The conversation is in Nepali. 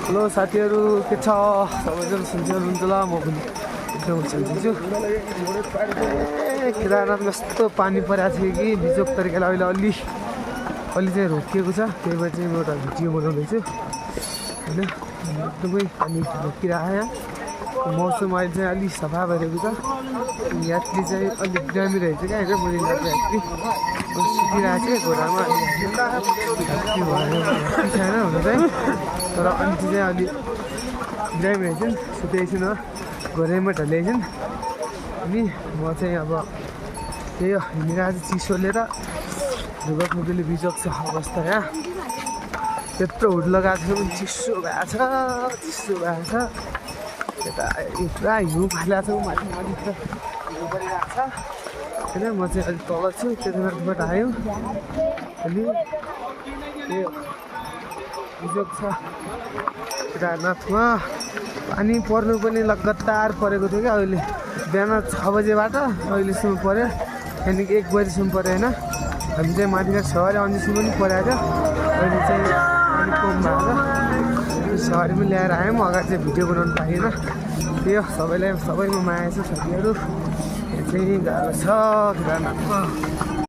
हेलो साथीहरू, के छ? सबैजना सुन्छ हुनुहुन्छ ल, म पनि एकदम सन्चै छु। केदारनाथमा यस्तो पानी परेको थियो कि बिजोक तरिकाले अहिले अलि चाहिँ रोकिएको छ। त्यही भएर चाहिँ म एउटा भिडियो बनाउँदैछु होइन। एकदमै पानी रोकिरहेको यहाँ। मौसम अहिले चाहिँ अलिक सफा भइरहेको छ। यात्री चाहिँ अलिक बिरामी रहेछ क्या। होइन मैले यात्री सुतिरहेको थिएँ घोडामा। यात्री छैन हुनु चाहिँ, तर आन्टी चाहिँ अलि बिरामी रहेछन्, सुतेको छन्, घोडैमा ढलेछन्। अनि म चाहिँ अब त्यही हो हिँडिरहेको चाहिँ चिसोले र ढुङ्गामुखीले बिजोग छ अवस्था। यहाँ त्यत्रो हुड लगाएको थियो पनि चिसो भएको छ, यता पुरा हिउँ फालेको छ। माथि त हिउँ परिरहेको छ होइन। म चाहिँ अलिक तल छु, केदारनाथबाट आयो। अनि त्यही हो बिजोग छ केदारनाथमा। पानी पर्नु पनि लगातार परेको थियो क्या। अहिले बिहान 6 बजेबाट अहिलेसम्म पऱ्यो, त्यहाँदेखि 1 बजीसम्म पऱ्यो होइन। हामी चाहिँ माथिका 6 अन्जीसम्म पनि परेको थियो। अहिले चाहिँ अलिक कम भएको छ। सहरीमा ल्याएर आयौँ, अगाडि चाहिँ भिडियो बनाउनु पाइएन। त्यही हो, सबैमा माया छ साथीहरू। यहाँ चाहिँ गाह्रो छ केदारनाथमा।